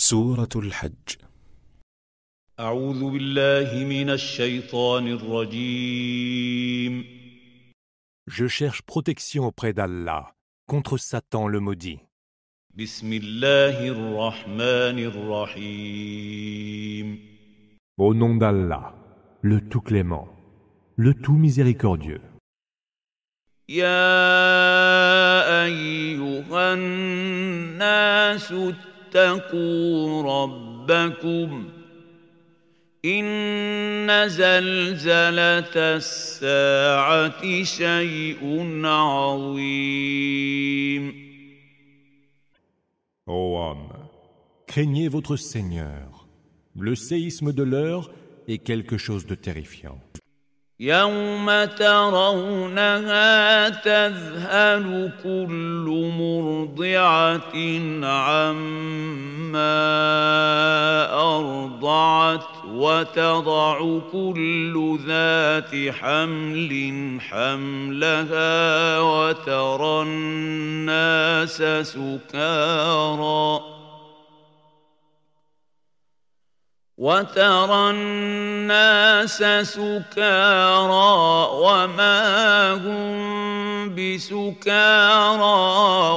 سورة الحج. أعوذ بالله من الشيطان الرجيم. Je cherche protection auprès d'Allah contre Satan le maudit. بسم الله الرحمن الرحيم. Au nom d'Allah, le tout clément, le tout miséricordieux. يا أيها الناس اتقوا ربكم إن زلزلة الساعة شيء عظيم. Ô homme, craignez votre Seigneur. Le séisme de l'heure est quelque chose de terrifiant. يوم ترونها تذهل كل مرضعة عما أرضعت وتضع كل ذات حمل حملها وترى الناس سكارى وما هم بسكارى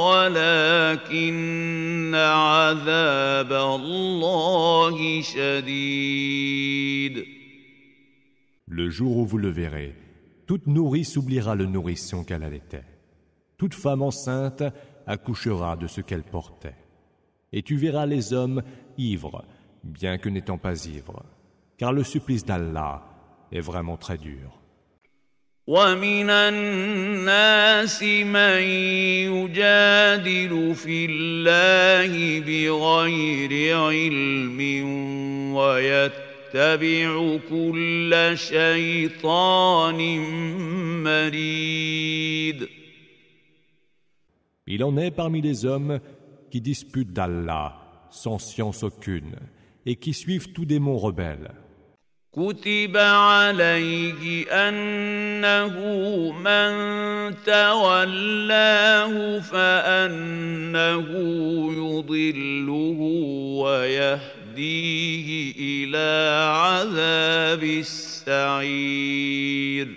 ولكن عذاب الله شديد. Le jour où vous le verrez, toute nourrice oubliera le nourrisson qu'elle allaitait. Toute femme enceinte accouchera de ce qu'elle portait. Et tu verras les hommes ivres, bien que n'étant pas ivres, car le supplice d'Allah est vraiment très dur. ومن الناس من يجادل في الله بغير علم ويتبع كل شيطان مريد. Il en est parmi les hommes qui disputent d'Allah sans science aucune et qui suivent tout démon rebelle. كتب عليه أنه من تولاه فأنه يضله ويهديه إلى عذاب السعير.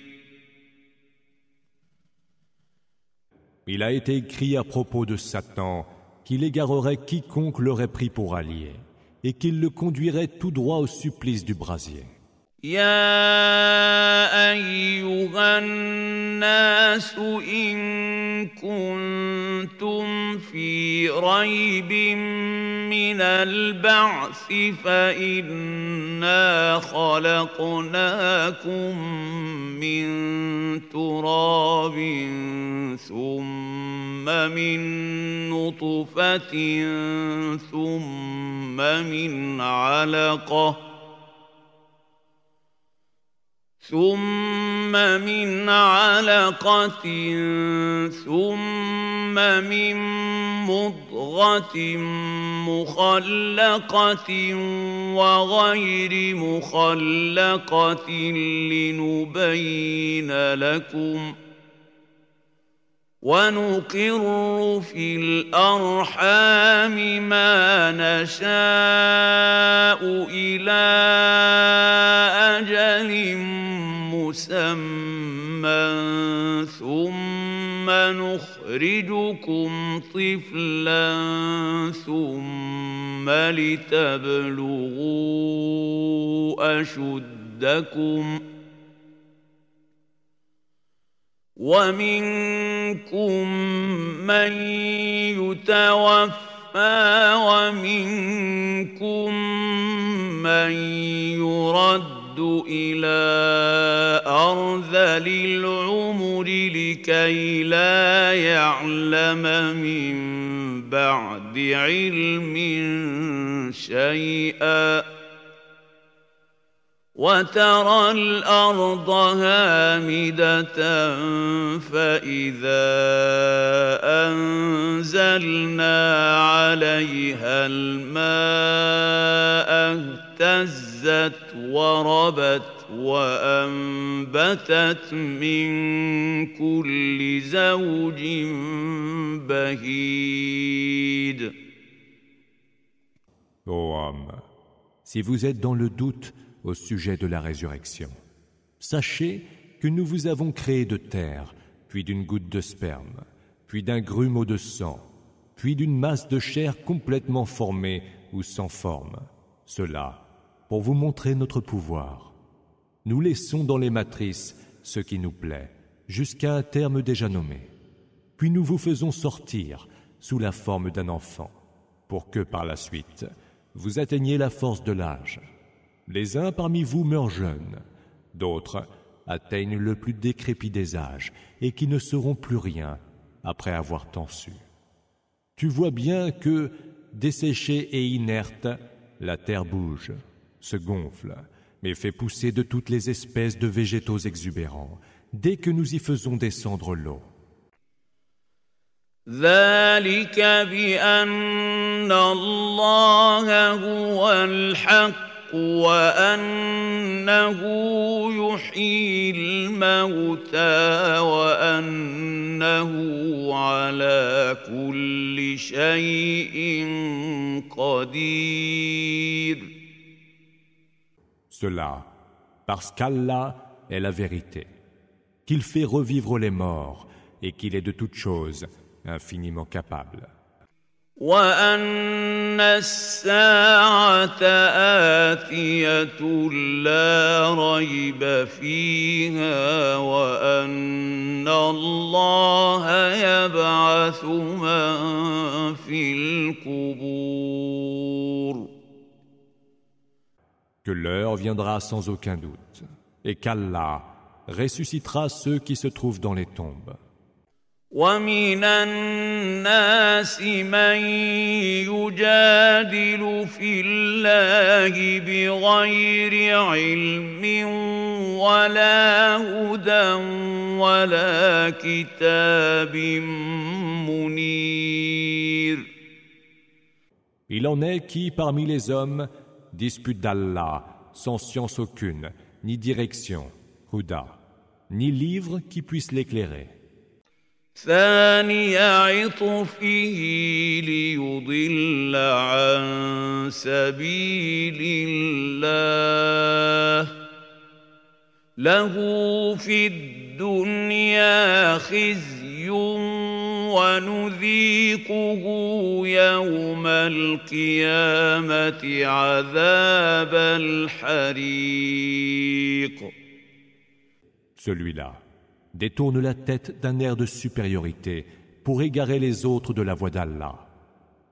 Il a été écrit à propos de Satan qu'il égarerait quiconque l'aurait pris pour allié et qu'il le conduirait tout droit au supplice du brasier. يا أيها الناس إن كنتم في ريب من البعث فإنا خلقناكم من تراب ثم من نطفة ثم من علقة ثم من مضغة مخلقة وغير مخلقة لنبين لكم ونقر في الأرحام ما نشاء إلى أجل مسمى ثم نخرجكم طفلا ثم لتبلغوا أشدكم ومنكم من يتوفى ومنكم من يرد إلى أرذل العمر لكي لا يعلم من بعد علم شيئا وترى الأرض هامدة فإذا أنزلنا عليها الماء اهتزت وربت وأنبتت من كل زوج بهيج. Ô homme, si vous êtes dans le doute au sujet de la résurrection, sachez que nous vous avons créé de terre, puis d'une goutte de sperme, puis d'un grumeau de sang, puis d'une masse de chair complètement formée ou sans forme. Cela, pour vous montrer notre pouvoir. Nous laissons dans les matrices ce qui nous plaît, jusqu'à un terme déjà nommé. Puis nous vous faisons sortir sous la forme d'un enfant, pour que par la suite, vous atteigniez la force de l'âge. Les uns parmi vous meurent jeunes, d'autres atteignent le plus décrépit des âges et qui ne seront plus rien après avoir tant su. Tu vois bien que, desséchée et inerte, la terre bouge, se gonfle, mais fait pousser de toutes les espèces de végétaux exubérants, dès que nous y faisons descendre l'eau. ذلك بأن الله هو الحق وأنه يحيي الموتى وأنه على كل شيء قدير. Cela, parce qu'Allah est la vérité, qu'il fait revivre les morts et qu'il est de toutes choses infiniment capable. وأن الساعة آتية لا ريب فيها وأن الله يبعث من في القبور. Que l'heure viendra sans aucun doute et qu'Allah ressuscitera ceux qui se trouvent dans les tombes. ومن الناس من يجادل في الله بغير علم ولا هدى ولا كتاب منير. Il en est qui, parmi les hommes, disputent d'Allah sans science aucune, ni direction, huda, ni livre qui puisse l'éclairer. ثاني عطفه ليضل عن سبيل الله له في الدنيا خزي ونذيقه يوم القيامة عذاب الحريق. Celui-là détourne la tête d'un air de supériorité pour égarer les autres de la voie d'Allah.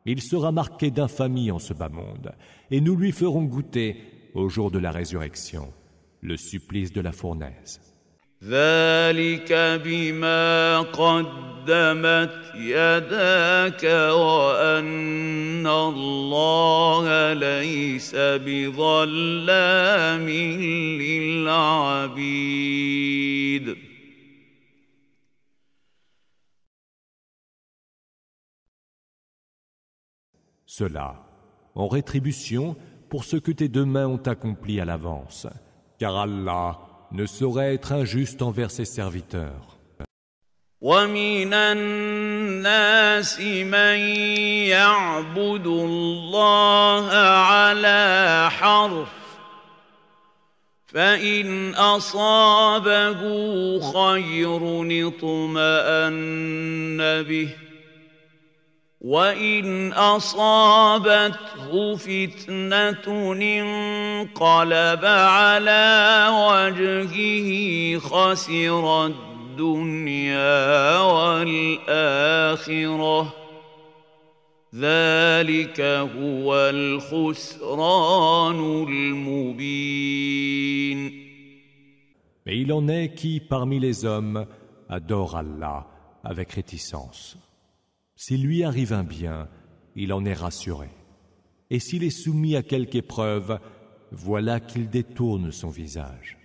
Il sera marqué d'infamie en ce bas monde, et nous lui ferons goûter, au jour de la résurrection, le supplice de la fournaise. ذلك بما قدمت يداك وأن الله ليس بظلام للعبيد. Cela, en rétribution pour ce que tes deux mains ont accompli à l'avance, car Allah ne saurait être injuste envers ses serviteurs. ومن الناس من يعبد الله على حرف فإن أصابه خير اطمأن به وإن أصابته فتنة انقلب على وجهه خسر الدنيا والآخرة ذلك هو الخسران المبين. Mais il en est qui, parmi les hommes, adore Allah avec réticence. S'il lui arrive un bien, il en est rassuré. Et s'il est soumis à quelque épreuve, voilà qu'il détourne son visage.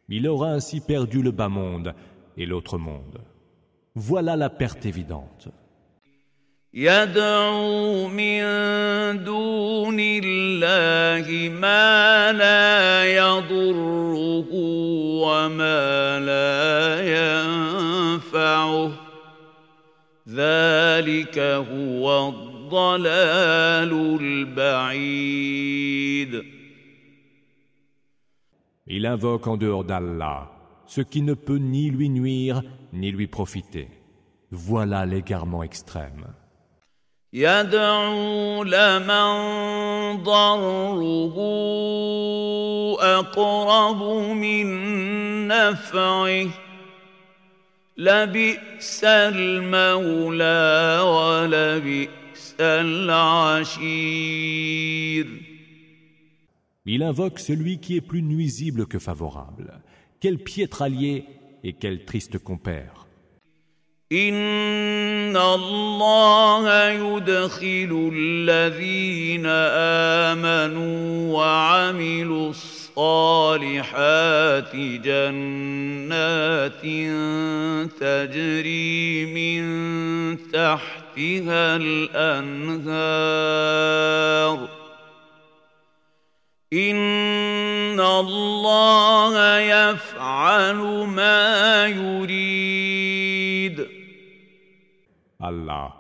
Il aura ainsi perdu le bas monde et l'autre monde. Voilà la perte évidente. يدعو من دون الله ما لا يضره وما لا ينفعه ذلك هو الضلال البعيد. Il invoque en dehors d'Allah ce qui ne peut ni lui nuire ni lui profiter. Voilà l'égarement extrême. يدعو لمن ضره أقرب من نفعه لبئس المولى ولبئس العشير. Il invoque celui qui est plus nuisible que favorable. Quel piètre allié et quel triste compère. إن الله يدخل الذين آمنوا وعملوا الصالحات جنات تجري من تحتها الأنهار إن الله يفعل ما يريد. Allah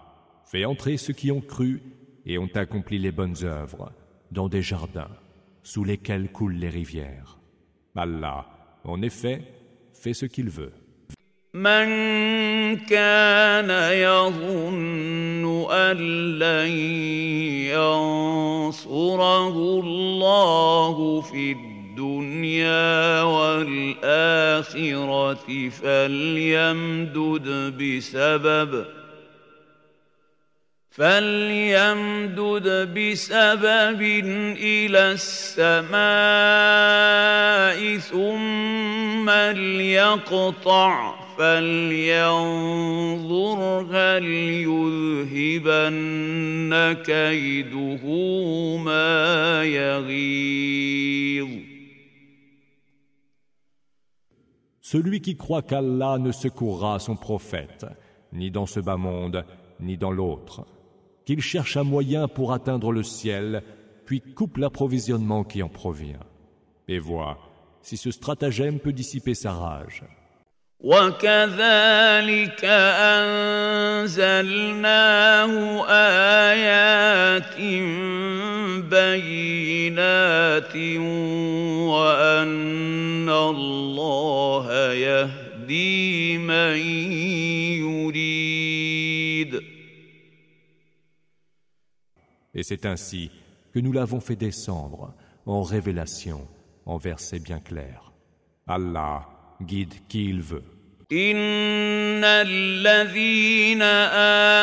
fait entrer ceux qui ont cru et ont accompli les bonnes œuvres dans des jardins sous lesquels coulent les rivières. Allah, en effet, fait ce qu'il veut. من كان يظن أن لن ينصره الله في الدنيا والآخرة فليمدد بسبب إلى السماء ثم ليقطع فلينظر هل يذهبن كيده ما يغيظ. Celui qui croit qu'Allah ne secourra son prophète, ni dans ce bas monde, ni dans l'autre, qu'il cherche un moyen pour atteindre le ciel, puis coupe l'approvisionnement qui en provient. Et vois si ce stratagème peut dissiper sa rage. وكذلك أنزلناه آيات بينات وأن الله يهدي من يريد. Et c'est ainsi que nous l'avons fait descendre en révélation, en versets bien clairs. Allah guide qui il veut. إن الذين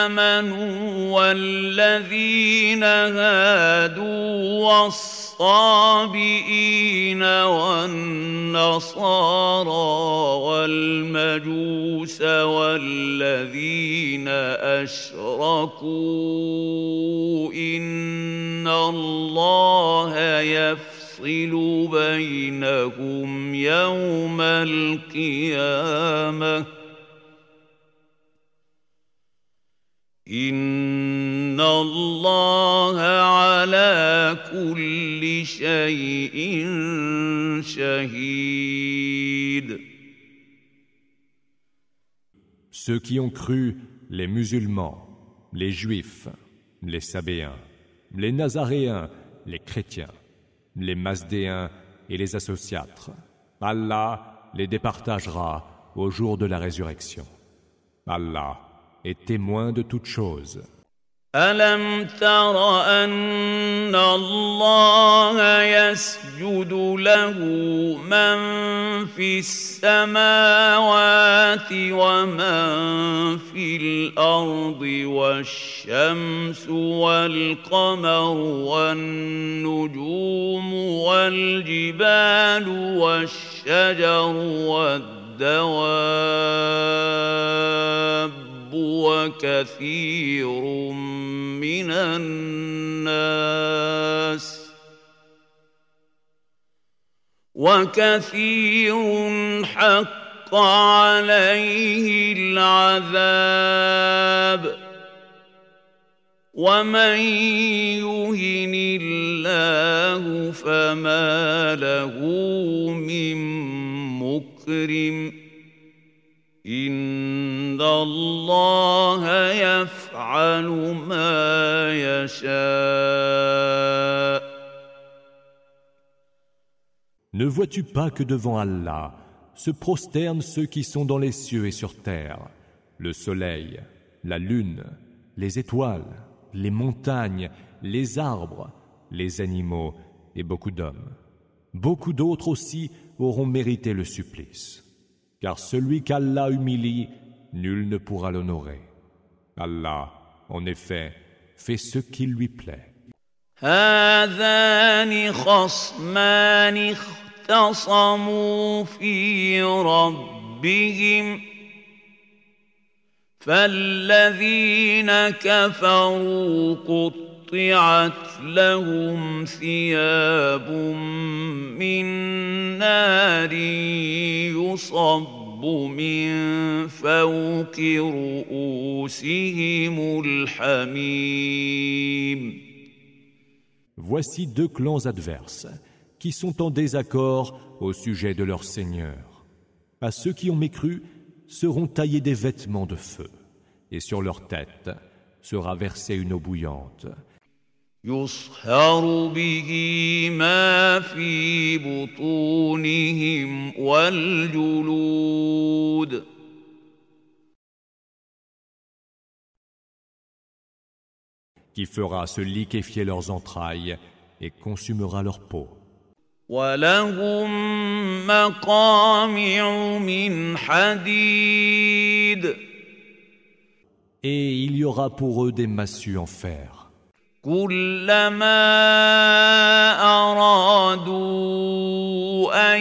آمنوا والذين هادوا والصابئين والنصارى والمجوس والذين أشركوا إن الله يفصل بينهم يوم القيامة إن الله على كل شيء شهيد. Ceux qui ont cru, les musulmans, les juifs, les sabéens, les nazaréens, les chrétiens, les masdéens et les associatres, Allah les départagera au jour de la résurrection. Allah est témoin de toutes choses. ألم تر أن الله يسجد له من في السماوات ومن في الأرض والشمس والقمر والنجوم والجبال والشجر والدواب وكثير من الناس وكثير حق عليه العذاب ومن يهن الله فما له من مكرم إن الله يفعل ما يشاء. Ne vois-tu pas que devant Allah se prosternent ceux qui sont dans les cieux et sur terre, le soleil, la lune, les étoiles, les montagnes, les arbres, les animaux et beaucoup d'hommes. Beaucoup d'autres aussi auront mérité le supplice. Car celui qu'Allah humilie, nul ne pourra l'honorer. Allah, en effet, fait ce qui lui plaît. هذان خصمان اختصموا في ربهم فالذين كفروا قطعت لهم ثياب من نار يصب من فوق رؤوسهم الحميم. Voici deux clans adverses qui sont en désaccord au sujet de leur Seigneur. À ceux qui ont mécru seront taillés des vêtements de feu, et sur leur tête sera versée une eau bouillante. يصهر به ما في بطونهم والجلود qui fera se liquéfier leurs entrailles et consumera leur peau. وَلَهُم مَّقَامِعُ مِنْ حَدِيدٍ. Et il y aura pour eux des massues en fer. كُلَّمَا أَرَادُوا أَن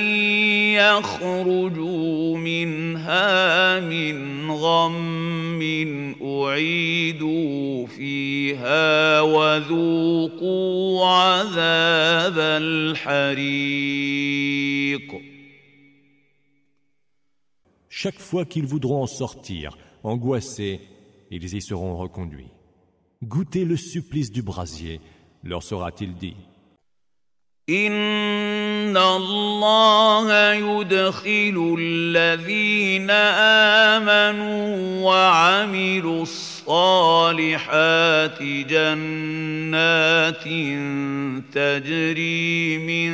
يَخْرُجُوا مِنْهَا مِنْ غَمٍّ أُعِيدُوا فِيهَا وَذُوقُوا عَذَابَ الْحَرِيقِ. Chaque fois qu'ils voudront en sortir, angoissés, ils y seront reconduits. Goûtez le supplice du brasier, leur sera-t-il dit. إِنَّ اللَّهَ يُدْخِلُ الَّذِينَ آمَنُوا وَعَمِلُوا الصَّالِحَاتِ جَنَّاتٍ تَجْرِي مِن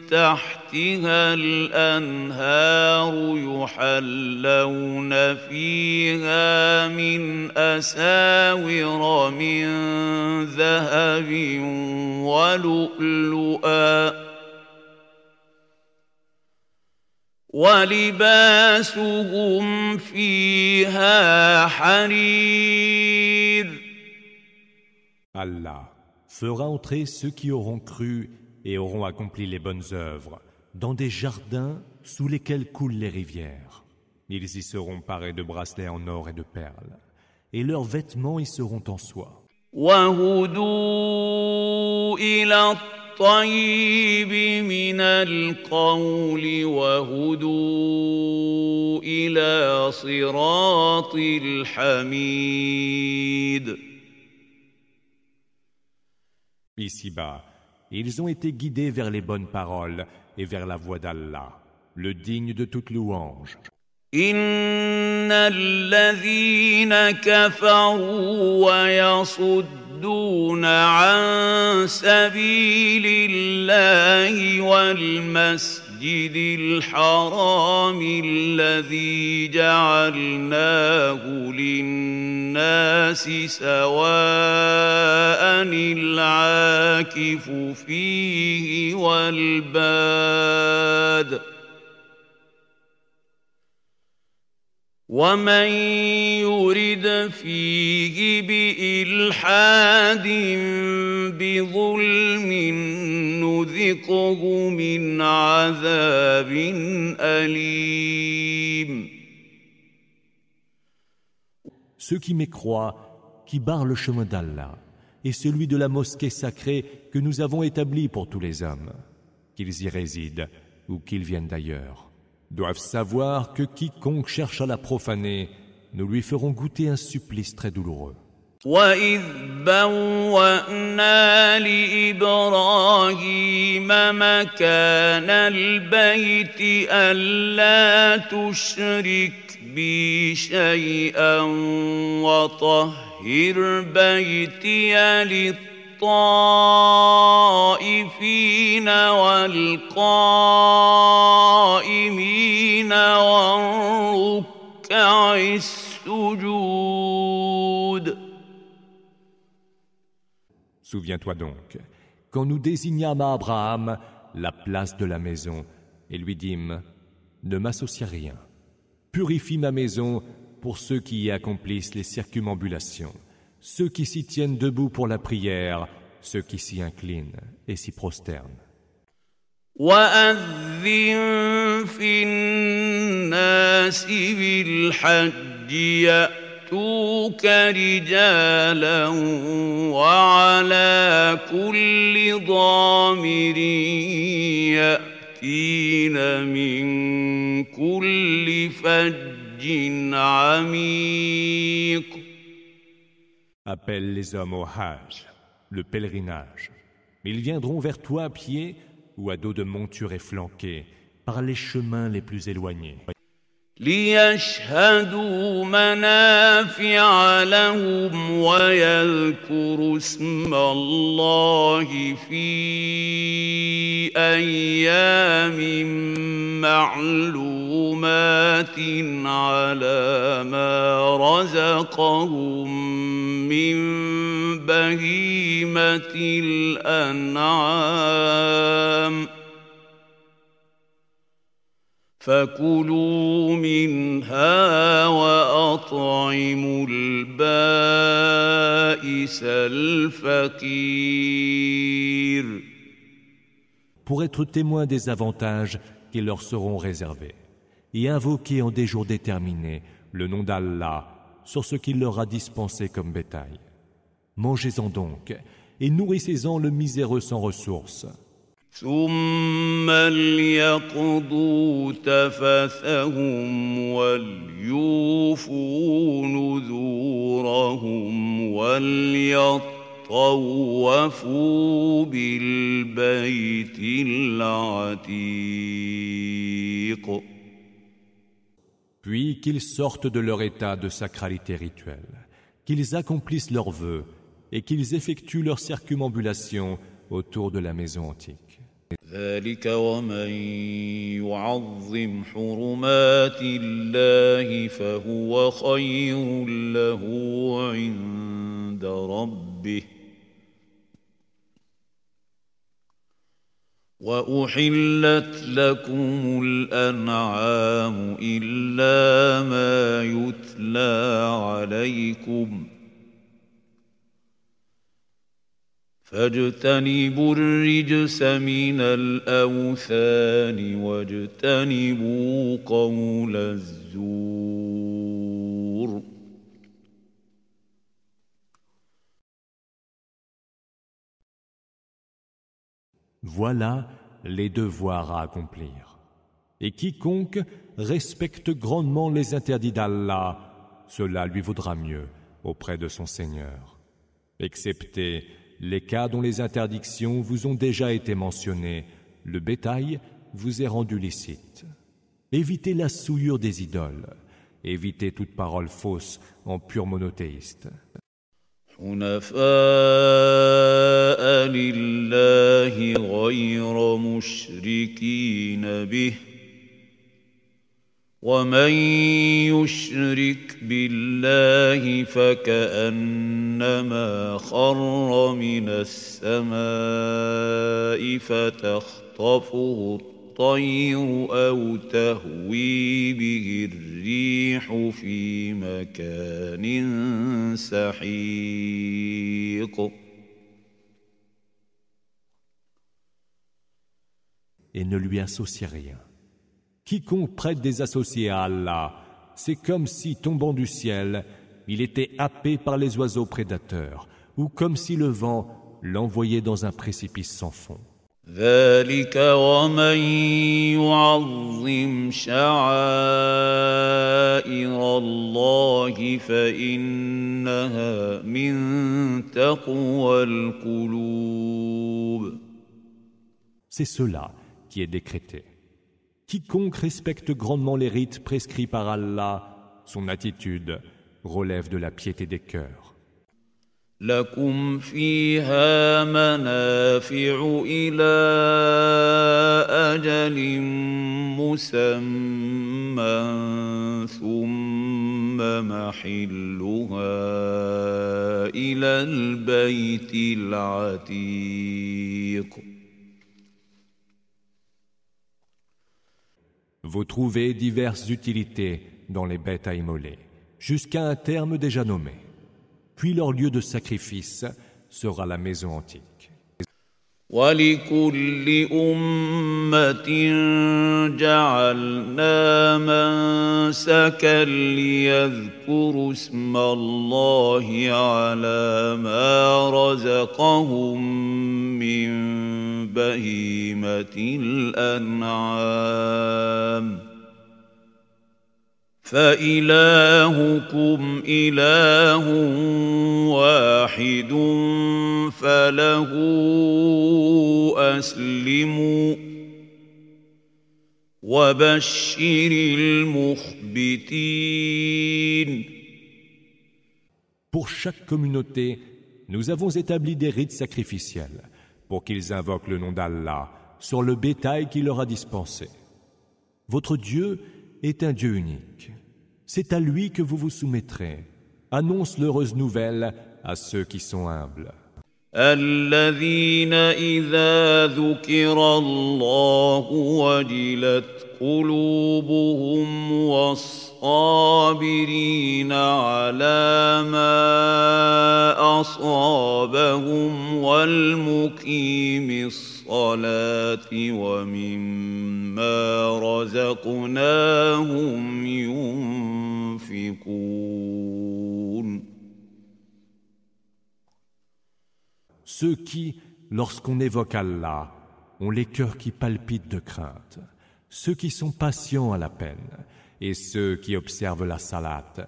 تَحْتِهَا الْأَنْهَارُ يُحَلَّوْنَ فِيهَا مِنْ أَسَاوِرَ مِن ذَهَبٍ وَلُؤْلُؤًا وَلِبَاسُهُمْ فِيهَا حَرِيرٌ. Allah fera entrer ceux qui auront cru et auront accompli les bonnes œuvres dans des jardins sous lesquels coulent les rivières. Ils y seront parés de bracelets en or et de perles, et leurs vêtements y seront en soie. وَهُدُوا إِلَى الطَّيِّبِ مِنَ الْقَوْلِ وَهُدُوا إِلَى صِرَاطِ الْحَمِيدِ. Ici-bas, ils ont été guidés vers les bonnes paroles et vers la voie d'Allah, le digne de toute louange. إِنَّ الَّذِينَ كَفَرُوا وَيَصُدُّونَ عَن سَبِيلِ اللَّهِ وَالْمَسْجِدِ الْحَرَامِ الَّذِي جَعَلْنَاهُ لِلنَّاسِ سَوَاءً الْعَاكِفُ فِيهِ وَالْبَادِ وَمَن يُرِدْ فِيهِ بِإِلْحَادٍ بِظُلْمٍ نُذِقْهُ مِنْ عَذَابٍ أَلِيمٍ. Ceux qui mécroient, qui barrent le chemin d'Allah, et celui de la mosquée sacrée que nous avons établie pour tous les hommes, qu'ils y résident ou qu'ils viennent d'ailleurs, doivent savoir que quiconque cherche à la profaner, nous lui ferons goûter un supplice très douloureux. وَإِذْ بَوَّأْنَا لِإِبْرَاهِيمَ مَكَانَ الْبَيْتِ أَلَّا تُشْرِكْ بي شيئا وطهر بيتي للطائفين والقائمين والركع السجود. Souviens-toi donc, quand nous désignâmes à Abraham la place de la maison et lui dîmes « Ne m'associe rien, purifie ma maison pour ceux qui y accomplissent les circumambulations, ceux qui s'y tiennent debout pour la prière, ceux qui s'y inclinent et s'y prosternent. » وَأَذِّن فِي النَّاسِ بِالْحَجِّ يَأْتُوكَ رِجَالًا وَعَلَى كُلِّ ضَامِرٍ يَأْتِينَ مِن كُلِّ فَجٍّ عَمِيقٍ. Appelle les hommes au Hajj, le pèlerinage. Ils viendront vers toi à pied ou à dos de monture efflanquée, par les chemins les plus éloignés. لِيَشْهَدُوا مَنَافِعَ لَهُمْ وَيَذْكُرُوا اسْمَ اللَّهِ فِي أَيَّامٍ مَّعْلُومَاتٍ عَلَىٰ مَا رَزَقَهُم مِّن بَهِيمَةِ الْأَنْعَامِ فَكُلُوا مِنْهَا وَأَطْعِمُوا الْبَائِسَ الْفَقِيرَ. Pour être témoins des avantages qui leur seront réservés, et invoquer en des jours déterminés le nom d'Allah sur ce qu'il leur a dispensé comme bétail. Mangez-en donc, et nourrissez-en le miséreux sans ressources. ثُمَّ لْيَقْضُوا تَفَثَهُمْ وَلْيُوفُوا نُذُورَهُمْ وَلْيَطَّوَّفُوا بِالْبَيْتِ الْعَتِيقِ. Puis qu'ils sortent de leur état de sacralité rituelle, qu'ils accomplissent leurs vœux et qu'ils effectuent leur circumambulation autour de la maison antique. ذلك ومن يعظم حرمات الله فهو خير له عند ربه وأحلت لكم الأنعام إلا ما يتلى عليكم فاجتنبوا الرجس من الأوثان واجتنبوا قول الزور. Voilà les devoirs à accomplir. Et quiconque respecte grandement les interdits d'Allah, cela lui vaudra mieux auprès de son Seigneur, excepté les cas dont les interdictions vous ont déjà été mentionnées, le bétail vous est rendu licite. Évitez la souillure des idoles, évitez toute parole fausse en pur monothéiste. حنفاء لله غير مشركين به ومن يشرك بالله فكأنما خر من السماء فتخطفه الطير أو تهوي به الريح في مكان سحيق. Et ne lui associez rien. Quiconque prête des associés à Allah, c'est comme si, tombant du ciel, il était happé par les oiseaux prédateurs, ou comme si le vent l'envoyait dans un précipice sans fond. ذلك ومن يعظم شعائر الله فإنها من تقوى القلوب. C'est cela qui est décrété. Quiconque respecte grandement les rites prescrits par Allah, son attitude, relève de la piété des cœurs. لكم فيها منافع إلى أجل مسمى ثم محلها إلى البيت العتيق. Vous trouvez diverses utilités dans les bêtes à immoler, jusqu'à un terme déjà nommé. Puis leur lieu de sacrifice sera la maison antique. ولكل أمة جعلنا منسكا ليذكروا اسم الله على ما رزقهم من بهيمة الأنعام فإلهكم إله واحد فله أسلموا وبشر المخبتين. Pour chaque communauté, nous avons établi des rites sacrificiels pour qu'ils invoquent le nom d'Allah sur le bétail qu'il leur a dispensé. Votre Dieu est un Dieu unique. C'est à lui que vous vous soumettrez. Annonce l'heureuse nouvelle à ceux qui sont humbles. الذين إذا ذكر الله وجلت قلوبهم والصابرين على ما أصابهم والمقيم الصلاة ومما رزقناهم ينفقون. Ceux qui, lorsqu'on évoque Allah, ont les cœurs qui palpitent de crainte, ceux qui sont patients à la peine, et ceux qui observent la salate,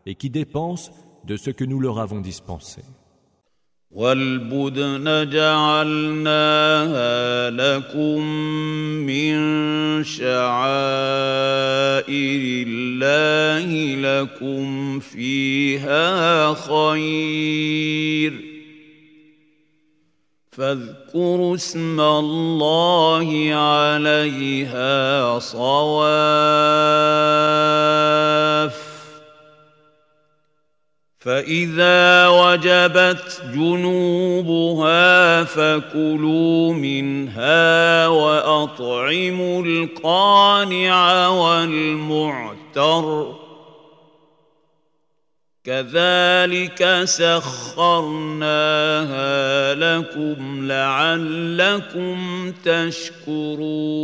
et qui dépensent de ce que nous leur avons dispensé. والبدن جعلناها لكم من شعائر الله لكم فيها خير فاذكروا اسم الله عليها صواف فإذا وجبت جنوبها فكلوا منها وأطعموا القانع والمعتر كذلك سخرناها لكم لعلكم تشكرون.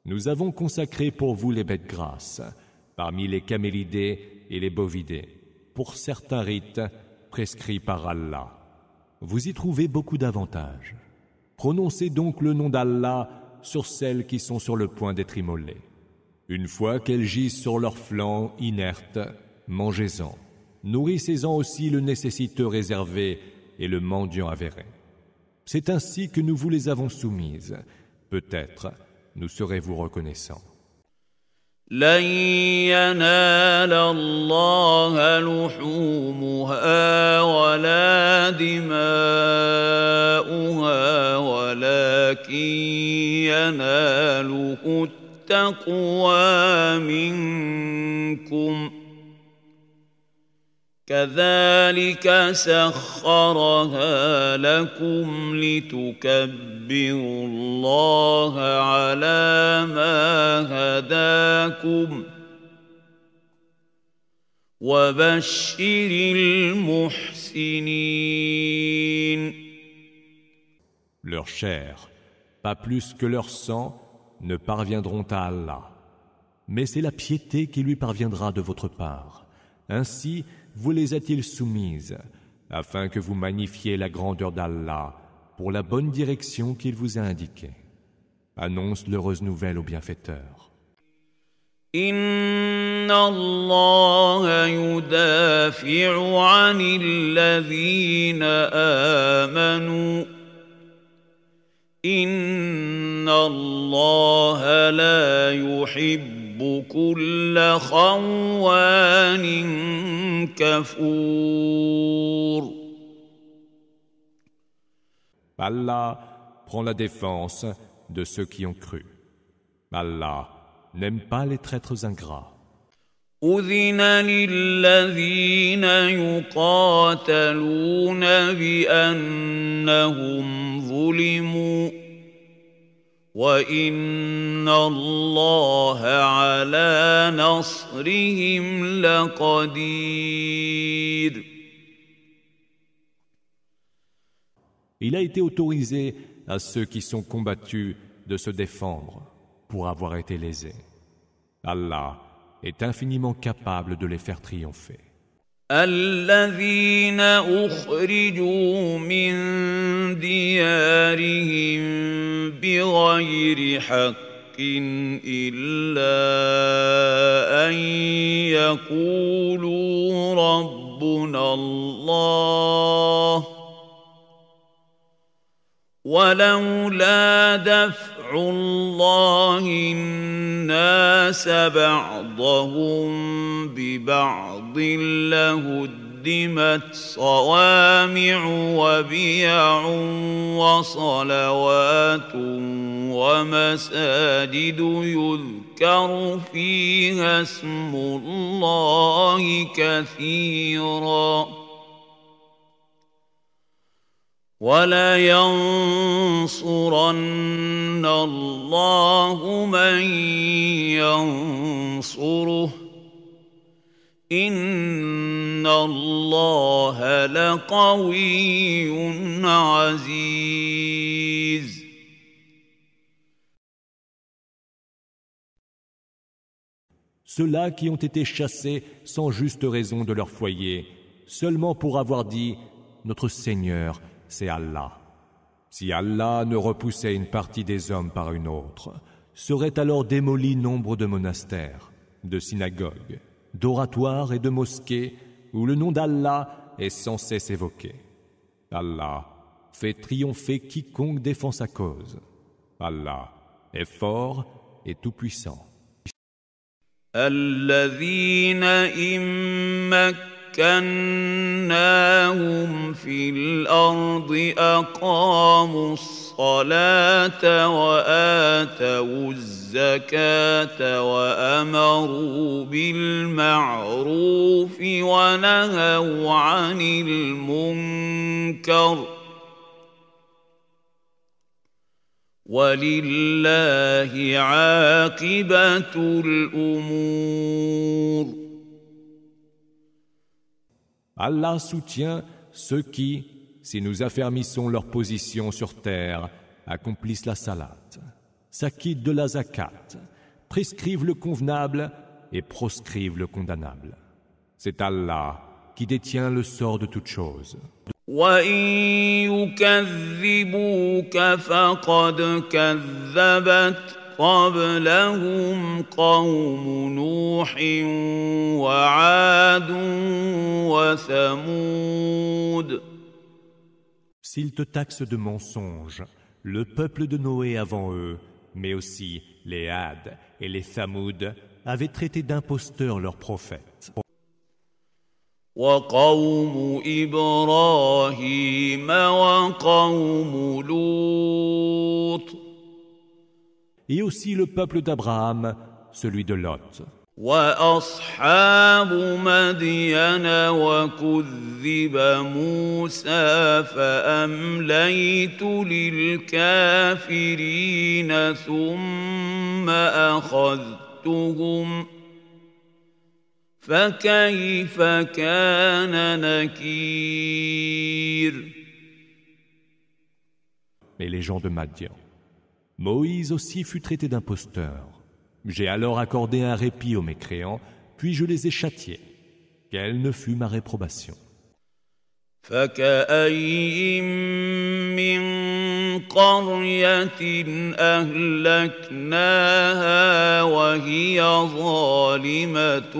Nous avons consacré pour vous les bêtes grasses, parmi les camélidés et les bovidés, pour certains rites prescrits par Allah. Vous y trouvez beaucoup d'avantages. Prononcez donc le nom d'Allah sur celles qui sont sur le point d'être immolées. Une fois qu'elles gisent sur leurs flancs inertes, mangez-en. Nourrissez-en aussi le nécessiteux réservé et le mendiant avéré. C'est ainsi que nous vous les avons soumises. Peut-être nous serez-vous reconnaissants. لن ينال الله لحومها ولا دماؤها ولكن يناله التقوى منكم كذلك سخرها لكم لتكبروا الله على ما هداكم وبشر المحسنين. Leur chair, pas plus que leur sang, ne parviendront à Allah. Mais c'est la piété qui lui parviendra de votre part. Ainsi vous les a-t-il soumises, afin que vous magnifiez la grandeur d'Allah pour la bonne direction qu'il vous a indiquée. Annonce l'heureuse nouvelle aux bienfaiteurs. Inna Allah yudafi'u 'anil ladhina amanu Inna Allah la yuhibbu يحب كل خوان كفور. Allah prend la défense de ceux qui ont cru. Allah n'aime pas les traîtres ingrats. أذن للذين يقاتلون بأنهم ظلموا وإن الله على نصرهم لقدير. Il a été autorisé à ceux qui sont combattus de se défendre pour avoir été lésés. Allah est infiniment capable de les faire triompher. الذين أخرجوا من ديارهم بغير حق إلا أن يقولوا ربنا الله ولولا دفع الله الناس بعضهم ببعض لهدمت صوامع وبيع وصلوات ومساجد يذكر فيها اسم الله كثيرا وَلَيَنصُرَنَّ اللَّهُ مَن يَنصُرُهُ إِنَّ اللَّهَ لَقَوِيٌّ عَزِيزٌ. Ceux-là qui ont été chassés sans juste raison de leur foyer, seulement pour avoir dit « Notre Seigneur », c'est Allah. Si Allah ne repoussait une partie des hommes par une autre, seraient alors démolis nombre de monastères, de synagogues, d'oratoires et de mosquées où le nom d'Allah est sans cesse évoqué. Allah fait triompher quiconque défend sa cause. Allah est fort et tout-puissant. الذين إن مكناهم في الأرض أقاموا الصلاة وآتوا الزكاة وأمروا بالمعروف ونهوا عن المنكر ولله عاقبة الأمور. Allah soutient ceux qui, si nous affermissons leur position sur terre, accomplissent la salat, s'acquittent de la zakat, prescrivent le convenable et proscrivent le condamnable. C'est Allah qui détient le sort de toutes choses. وَإِن يُكَذِّبُوكَ فَقَدْ كَذَّبَتْ قبلهم قوم نوح وعاد وثمود. S'ils te taxent de mensonges, le peuple de Noé avant eux, mais aussi les Had et les Thamoud, avaient traité d'imposteurs leurs prophètes. وقوم إبراهيم وقوم لوط. Et aussi le peuple d'Abraham, celui de Lot. وأصحاب مدين وكذب موسى فأمليت للكافرين ثم أخذتهم فكيف كان نكير. Et les gens de Madian. Moïse aussi fut traité d'imposteur. J'ai alors accordé un répit aux mécréants, puis je les ai châtiés. Quelle ne fut ma réprobation. فكأين من قرية أهلكناها وهي ظالمة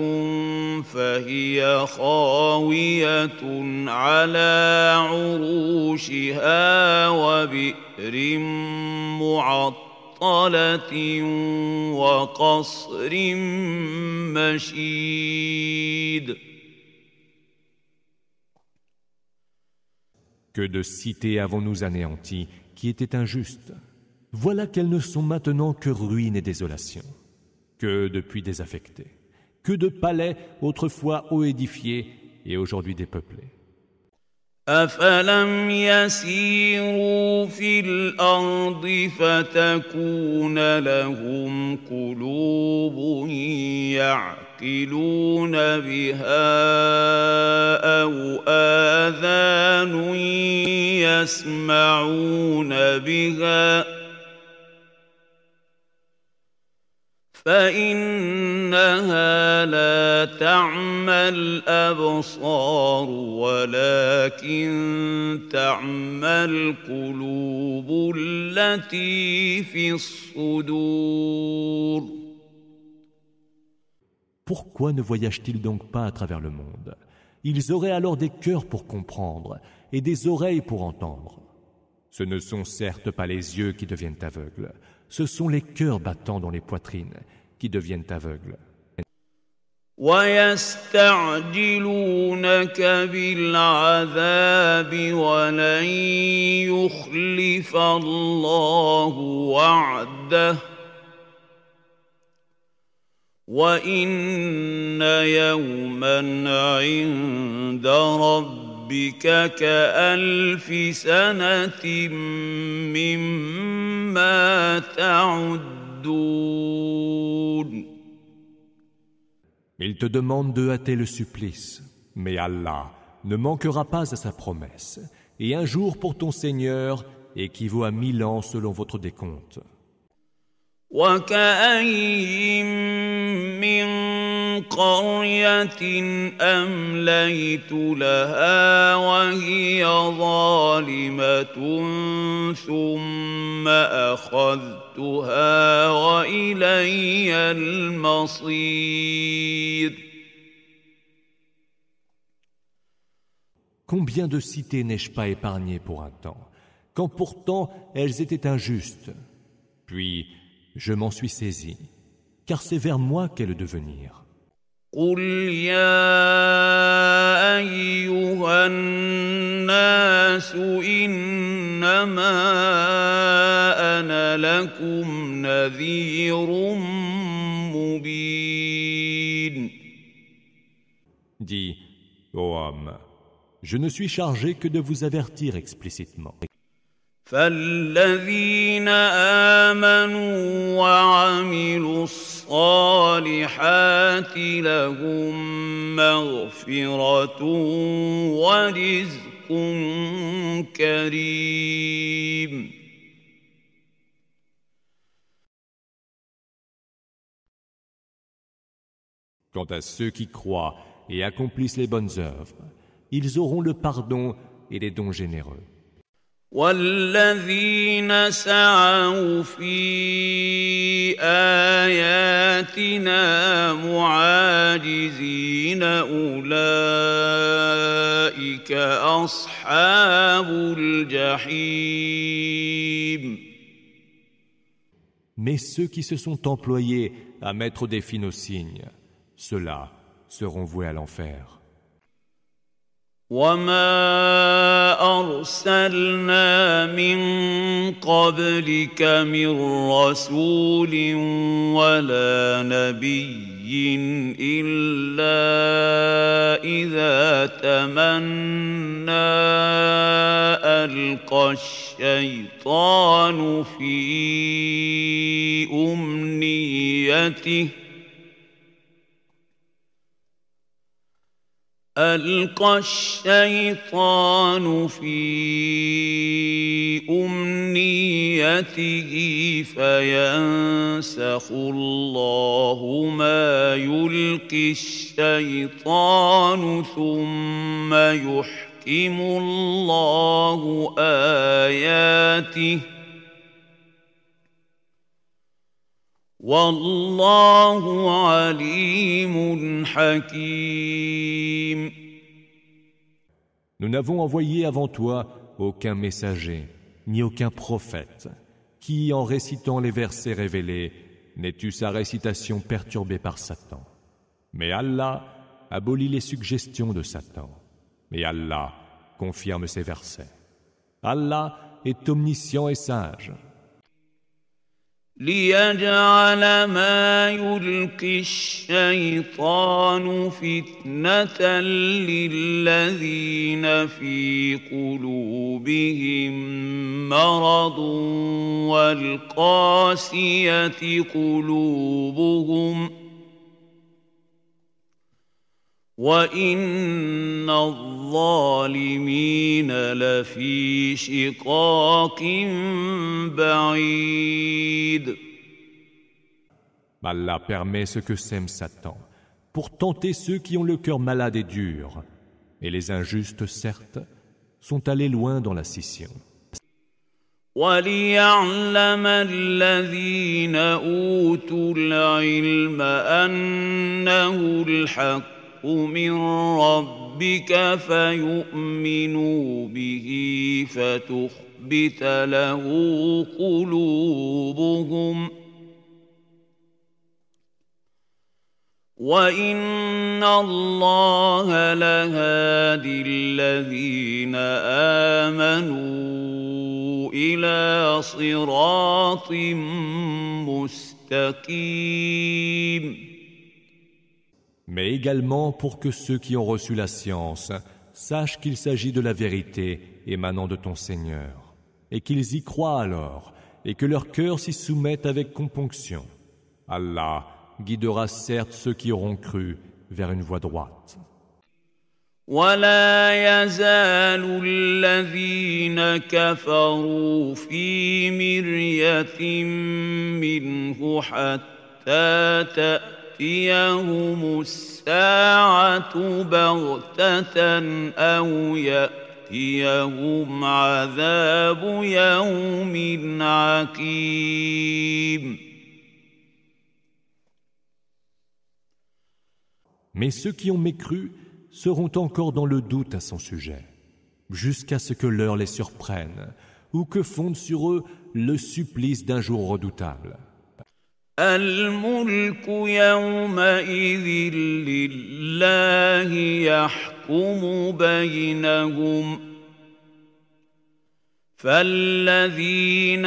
فهي خاوية على عروشها وبئر معطلة مُّعَطَّلَةٍ وَقَصْرٍ مَّشِيدٍ. Que de cités avons-nous anéanties qui étaient injustes. Voilà qu'elles ne sont maintenant que ruines et désolations, que de puits désaffectés, que de palais autrefois haut édifiés et aujourd'hui dépeuplés. أَفَلَمْ يَسِيرُوا فِي الْأَرْضِ فَتَكُونَ لَهُمْ قُلُوبٌ يَعْقِلُونَ بِهَا أَوْ آذَانٌ يَسْمَعُونَ بِهَا ۖ فإنها لا تعمى الأبصار ولكن تعمى القلوب التي في الصدور. Pourquoi ne voyagent-ils donc pas à travers le monde? Ils auraient alors des cœurs pour comprendre et des oreilles pour entendre. Ce ne sont certes pas les yeux qui deviennent aveugles, ce sont les cœurs battant dans les poitrines qui deviennent aveugles. وَيَسْتَعْجِلُونَكَ بِالْعَذَابِ وَلَن يُخْلِفَ اللَّهُ وَعْدَهُ وَإِنَّ يَوْمًا عِندَ رَبِّكَ كَأَلْفِ سَنَةٍ مِّمَّا تَعُدُّونَ. Ils te demandent de hâter le supplice, mais Allah ne manquera pas à sa promesse, et un jour pour ton Seigneur équivaut à 1000 ans selon votre décompte. وَكَأَيِّن مِّن قَرْيَةٍ أَمْلَيْتُ لَهَا وَهِيَ ظَالِمَةٌ ثُمَّ أَخَذْتُهَا وَإِلَيَّ الْمَصِيرُ. Combien de cités n'ai-je pas épargnées pour un temps, quand pourtant elles étaient injustes? Puis je m'en suis saisi, car c'est vers moi qu'est le devenir. قُلْ يَا أَيُّهَا النَّاسُ إِنَّمَا أَنَا لَكُمْ نَذِيرٌ مُّبِينٌ. Dis, ô homme, je ne suis chargé que de vous avertir explicitement. فَالَّذِينَ آمَنُوا وَعَمِلُوا الصَّالِحَاتِ لَهُم مَّغْفِرَةٌ وَرِزْقٌ كَرِيمٌ. Quant à ceux qui croient et accomplissent les bonnes œuvres, ils auront le pardon et les dons généreux. وَالَّذِينَ سَعَوْا فِي آيَاتِنَا مُعَاجِزِينَ أُولَٰئِكَ أَصْحَابُ الْجَحِيمِ. Mais ceux qui se sont employés à mettre au défi nos signes, ceux-là seront voués à l'enfer. وَمَا أَرْسَلْنَا مِن قَبْلِكَ مِن رَّسُولٍ وَلَا نَبِيٍّ إِلَّا إِذَا تَمَنَّىٰ أَلْقَى الشَّيْطَانُ في أمنيته فينسخ الله ما يلقي الشيطان ثم يحكم الله آياته والله عليم حكيم. Nous n'avons envoyé avant toi aucun messager, ni aucun prophète, Qui, en récitant les versets révélés, n'ait eu sa récitation perturbée par Satan. Mais Allah abolit les suggestions de Satan. Et Allah confirme ses versets. Allah est omniscient et sage. ليجعل ما يلقي الشيطان فتنة للذين في قلوبهم مرض والقاسية قلوبهم وإن الظالمين لفي شقاق بعيد. Allah permet ce que sème Satan pour tenter ceux qui ont le cœur malade et dur. Et les injustes, certes, sont allés loin dans la scission. وَلِيَعْلَمَ الَّذِينَ أُوتُوا الْعِلْمَ أَنَّهُ الْحَقُّ من ربك فيؤمنوا به فتخبت له قلوبهم وإن الله لهادي الذين آمنوا إلى صراط مستقيم. Mais également pour que ceux qui ont reçu la science sachent qu'il s'agit de la vérité émanant de ton Seigneur, et qu'ils y croient alors, et que leur cœur s'y soumette avec componction. Allah guidera certes ceux qui auront cru vers une voie droite. ولا يزال الذين كفروا في مرية منه حتى تأتيهم الساعة بغتة أو يأتيهم عذاب يوم عقيم. Mais ceux qui ont mécru seront encore dans le doute à son sujet, jusqu'à ce que l'heure les surprenne, ou que fonde sur eux le supplice d'un jour redoutable. الملك يومئذ لله يحكم بينهم فالذين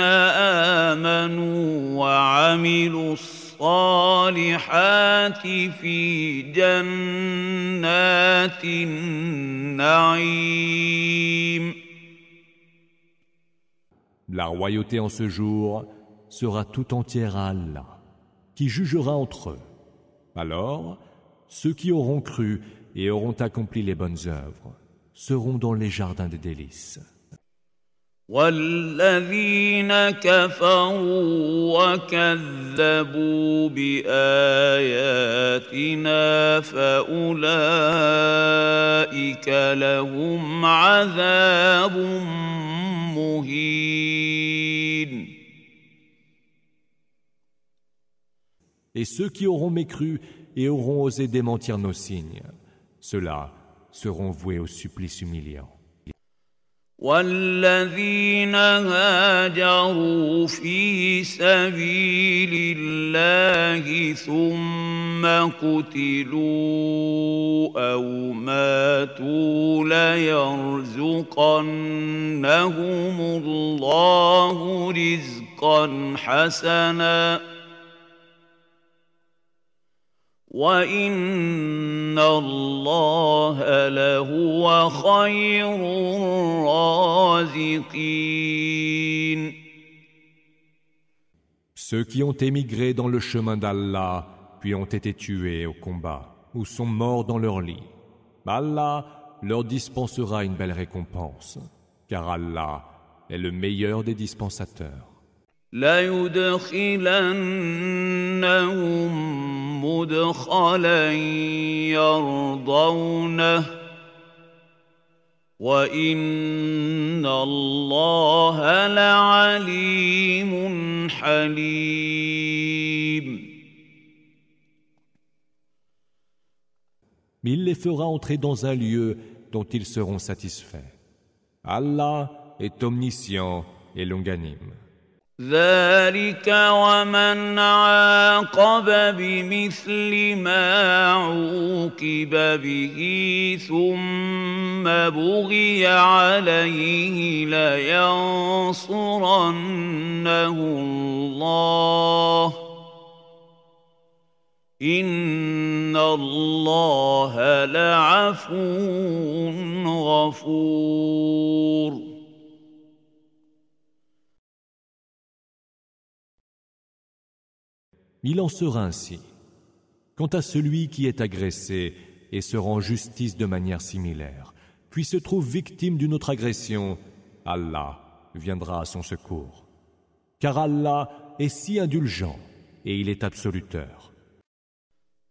آمنوا وعملوا الصالحات في جنات النعيم. La royauté en ce jour sera tout entière à Allah, qui jugera entre eux. Alors, ceux qui auront cru et auront accompli les bonnes œuvres seront dans les jardins des délices. والذين كفروا وكذبوا بآياتنا فأولئك لهم عذاب مهين. Et ceux qui auront mécru et auront osé démentir nos signes, ceux-là seront voués au supplice humiliant. والذين هاجروا في سبيل الله ثم قتلوا أو ماتوا ليرزقنهم الله رزقا حسنا وَإِنَّ اللَّهَ لَهُوَ خَيْرُ الرَّازِقِينَ. Ceux qui ont émigré dans le chemin d'Allah, puis ont été tués au combat, ou sont morts dans leur lit, Allah leur dispensera une belle récompense, car Allah est le meilleur des dispensateurs. لَيُدْخِلَنَّهُمْ مُدْخَلًا يَرْضَوْنَهُ وَإِنَّ اللَّهَ لَعَلِيمٌ حَلِيمٌ. Il les fera entrer dans un lieu dont ils seront satisfaits. Allah est omniscient et longanime. ذلك ومن عاقب بمثل ما عوقب به ثم بغي عليه لينصرنه الله إن الله لعفو غفور. Il en sera ainsi. Quant à celui qui est agressé et se rend justice de manière similaire, puis se trouve victime d'une autre agression, Allah viendra à son secours. Car Allah est si indulgent et il est absoluteur.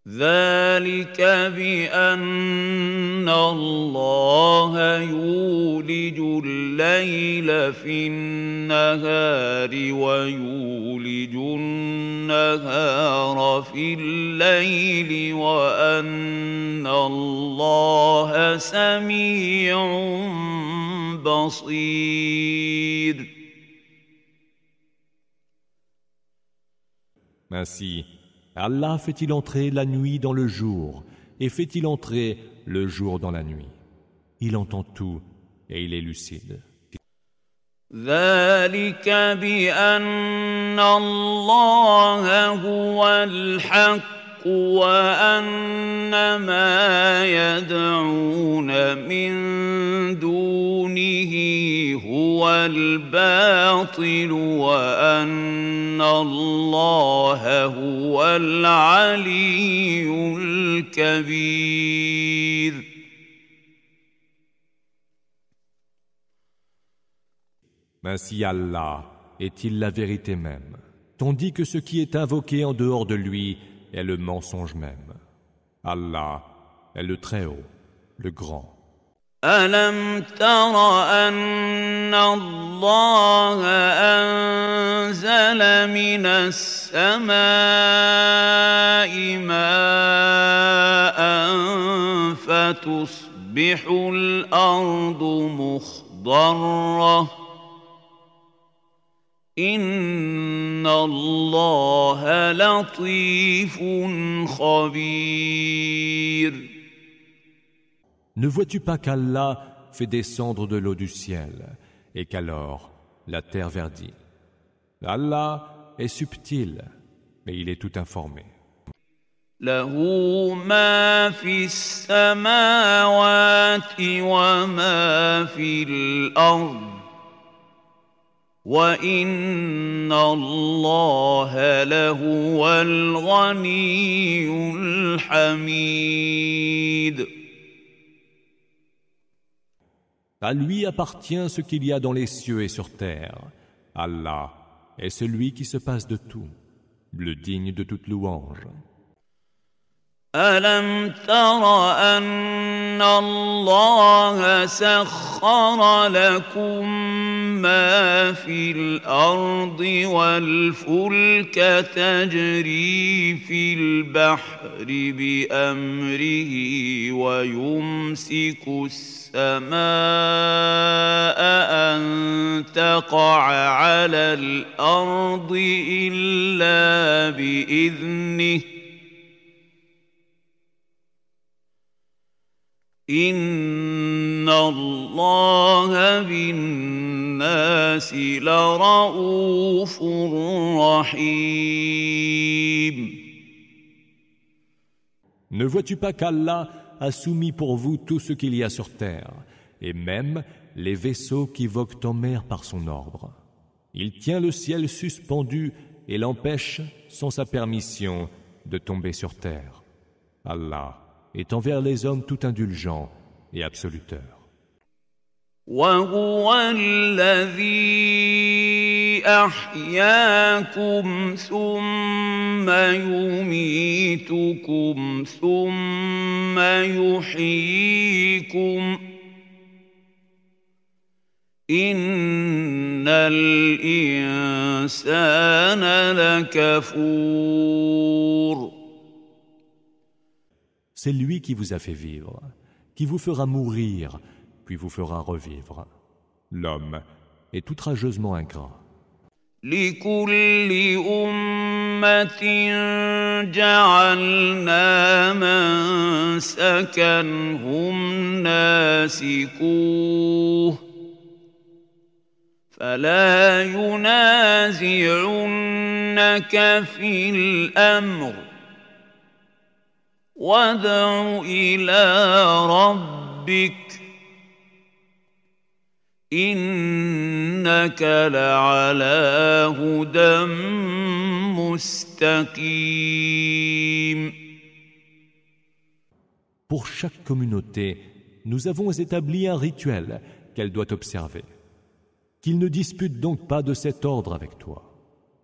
ذلك بأن الله يولج الليل في النهار ويولج النهار في الليل وأن الله سميع بصير. Ainsi, Allah fait-il entrer la nuit dans le jour et fait-il entrer le jour dans la nuit. Il entend tout et il est lucide. ذلك بأن الله هو الحق وأن ما يدعون من دونه هو الباطل وأن الله هو العلي الكبير. Ainsi Allah est-il la vérité même, tandis que ce qui est invoqué en dehors de lui est le mensonge même. Allah est le Très-Haut, le Grand. ألم تر أن الله أنزل من السماء ماء فتصبح الأرض مخضرة إن الله لطيف خبير. Ne vois-tu pas qu'Allah fait descendre de l'eau du ciel et qu'alors la terre verdit? Allah est subtil, mais il est tout informé. له ما في السماوات وما في الأرض وإن الله لهو الغني الحميد. À lui appartient ce qu'il y a dans les cieux et sur terre. Allah est celui qui se passe de tout, le digne de toute louange. ألم تر أن الله سخر لكم ما في الأرض والفلك تجري في البحر بأمره ويمسك السماء أن تقع على الأرض إلا بإذنه إن الله بالناس لرؤوف رحيم. Ne vois-tu pas qu'Allah a soumis pour vous tout ce qu'il y a sur terre, et même les vaisseaux qui voguent en mer par son ordre? Il tient le ciel suspendu et l'empêche, sans sa permission, de tomber sur terre. Allah est envers les hommes tout indulgent et absoluteur. وهو الذي أحياكم ثم يميتكم ثم يحييكم إن الإنسان لكفور. C'est lui qui vous a fait vivre, qui vous fera mourir, puis vous fera revivre. L'homme est outrageusement ingrat. لكل أمة جعلنا منسكا هم ناسكوه فلا ينازعنك في الأمر وادع إلى ربك إنك لعلى هدى مستقيم. Pour chaque communauté, nous avons établi un rituel qu'elle doit observer. Qu'ils ne disputent donc pas de cet ordre avec toi.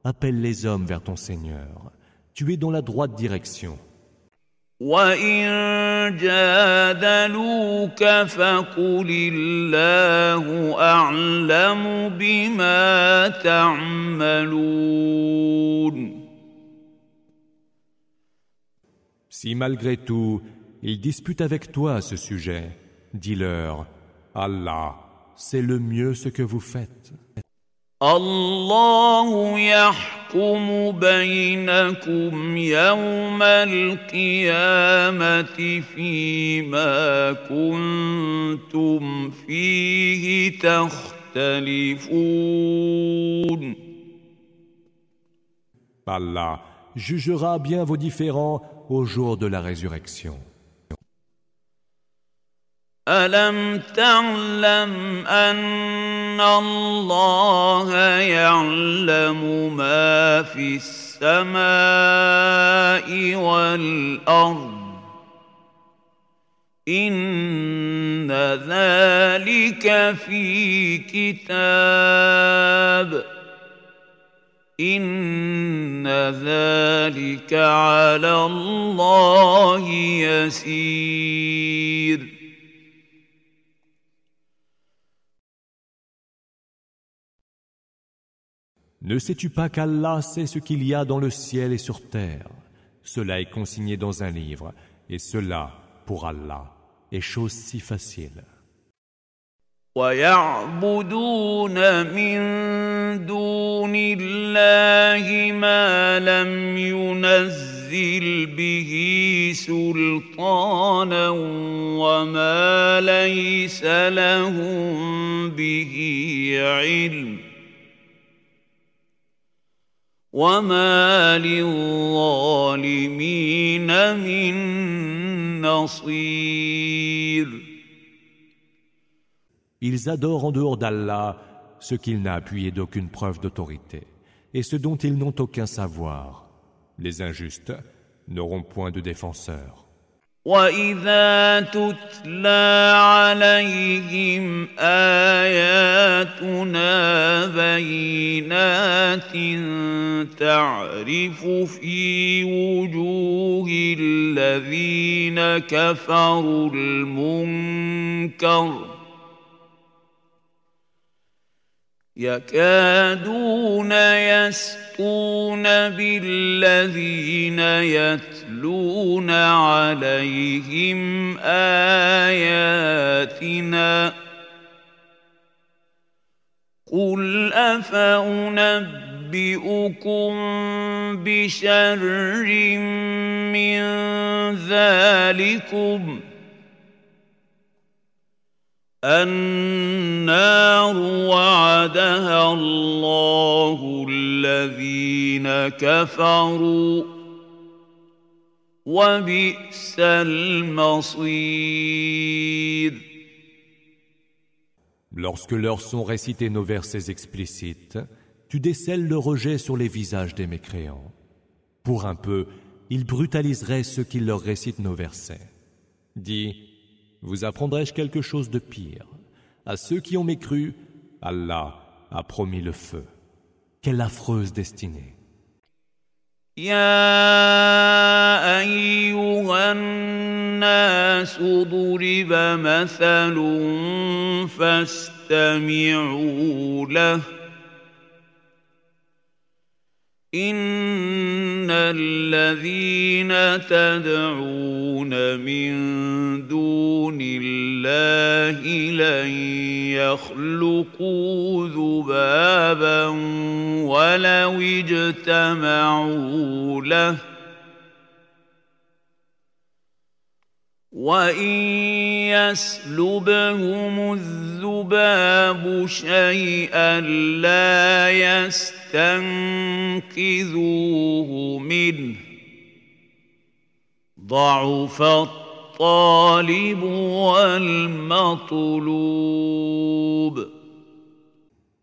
Appelle les hommes vers ton Seigneur. Tu es dans la droite direction. وَإِن جَادَلُوكَ فَقُلِ اللَّهُ أَعْلَمُ بِمَا تَعْمَلُونَ. Si malgré tout, ils disputent avec toi à ce sujet, dis-leur, Allah, c'est le mieux ce que vous faites. الله يحكم بينكم يوم القيامة فيما كنتم فيه تختلفون. Allah jugera bien vos différends au jour de la résurrection. ألم تعلم أن الله يعلم ما في السماء والأرض إن ذلك في كتاب إن ذلك على الله يسير. Ne sais-tu pas qu'Allah sait ce qu'il y a dans le ciel et sur terre? Cela est consigné dans un livre, et cela, pour Allah, est chose si facile. وَيَعْبُدُونَ مِن دُونِ اللَّهِ مَا لَمْ يُنَزِّلْ بِهِ سُلْطَانًا وَمَا لَيْسَ لَهُم بِهِ عِلْمٌ وَمَا لِلظَّالِمِينَ مِن نَّصِيرٍ. Ils adorent en dehors d'Allah ce qu'il n'a appuyé d'aucune preuve d'autorité et ce dont ils n'ont aucun savoir. Les injustes n'auront point de défenseur. وَإِذَا تُتْلَى عَلَيْهِمْ آيَاتُنَا بَيِّنَاتٍ تَعْرِفُ فِي وُجُوهِ الَّذِينَ كَفَرُوا الْمُنكَرَ يكادون يسطون بالذين يتلون عليهم آياتنا قل أفأنبئكم بشر من ذلكم النار وعدها الله الذين كفروا وبئس المصير. Lorsque leur sont récités nos versets explicites, tu décèles le rejet sur les visages des mécréants. Pour un peu, ils brutaliseraient ceux qui leur récitent nos versets. Dis, vous apprendrai-je quelque chose de pire? À ceux qui ont mécru, Allah a promis le feu. Quelle affreuse destinée! يا أيها الناس ضرب مثل فاستمعوا له إن الذين تدعون من دون الله لن يخلقوا ذبابا ولو اجتمعوا له وإن يسلبهم الذباب شيئا لا يستنقذوه منه ضعف الطالب والمطلوب.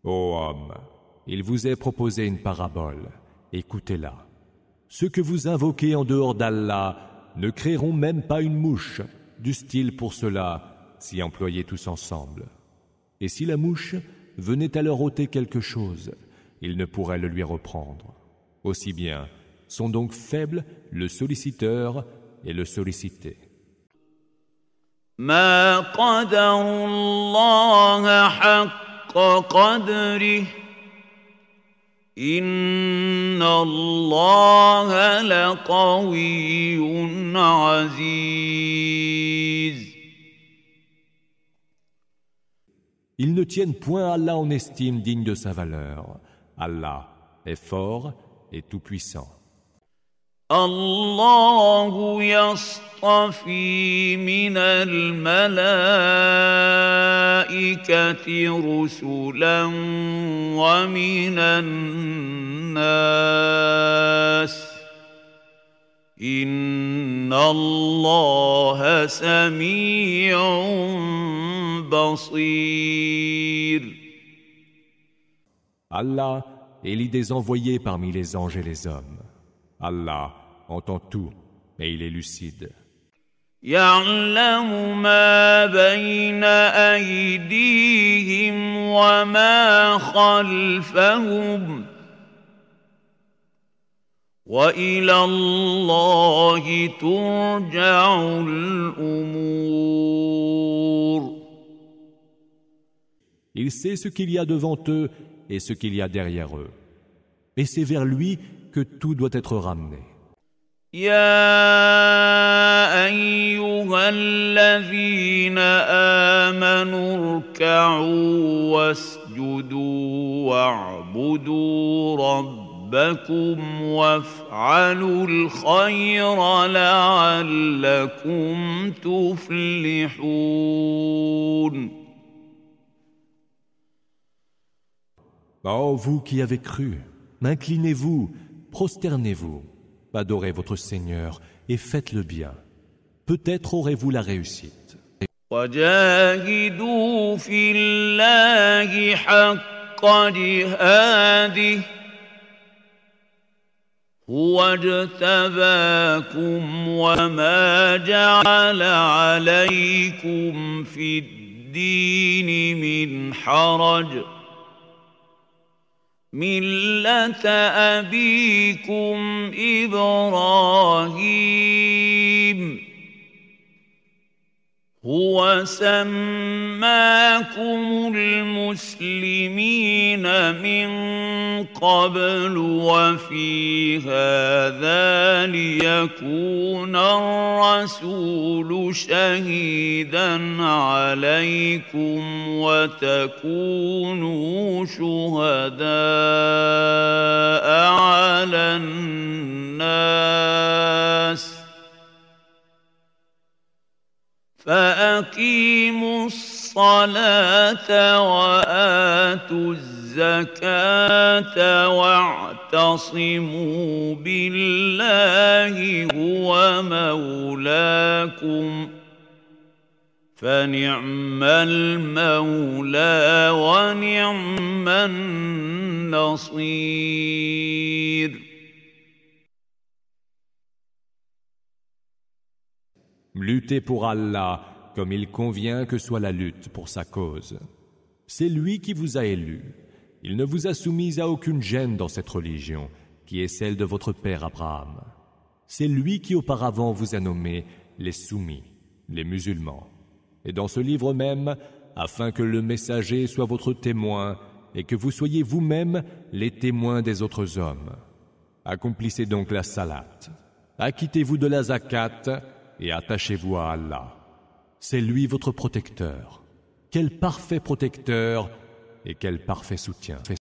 Ô homme, il vous est proposé une parabole. Écoutez-la. Ceux que vous invoquez en dehors d'Allah ne créeront même pas une mouche, du-t-il pour cela, s'y employer tous ensemble. Et si la mouche venait à leur ôter quelque chose, ils ne pourraient le lui reprendre. Aussi bien sont donc faibles le solliciteur et le sollicité. ما قدروا الله حق قدره إن الله لقوي عزيز. Ils ne tiennent point Allah en estime digne de sa valeur. Allah est fort et tout-puissant. الله يصطفي من الملائكة رسلا ومن الناس إن الله سميع بصير. Allah élit des envoyés parmi les anges et les hommes. Allah entend tout, et il est lucide. يعلم ما بين أيديهم وما خلفهم وإلى الله ترجع الأمور. Il sait ce qu'il y a devant eux et ce qu'il y a derrière eux. Et c'est vers lui que tout doit être ramené. يا أيها الذين آمنوا اركعوا واسجدوا واعبدوا ربكم وافعلوا الخير لعلكم تفلحون. Ô vous qui avez cru, inclinez-vous, prosternez-vous, adorez votre Seigneur et faites le bien. Peut-être aurez-vous la réussite. وجاهدوا في الله حق جهاده هو اجتباكم وما جعل عليكم في الدين من حرج ملة أبيكم إبراهيم هو سماكم المسلمين من قبل وفي هذا ليكون الرسول شهيدا عليكم وتكونوا شهداء على الناس فأقيموا الصلاة وآتوا الزكاة واعتصموا بالله هو مولاكم فنعم المولى ونعم النصير. Luttez pour Allah comme il convient que soit la lutte pour sa cause. C'est lui qui vous a élu. Il ne vous a soumis à aucune gêne dans cette religion, qui est celle de votre père Abraham. C'est lui qui auparavant vous a nommé les soumis, les musulmans. Et dans ce livre même, afin que le messager soit votre témoin et que vous soyez vous-même les témoins des autres hommes. Accomplissez donc la salate. Acquittez-vous de la zakat et attachez-vous à Allah. C'est lui votre protecteur. Quel parfait protecteur et quel parfait soutien.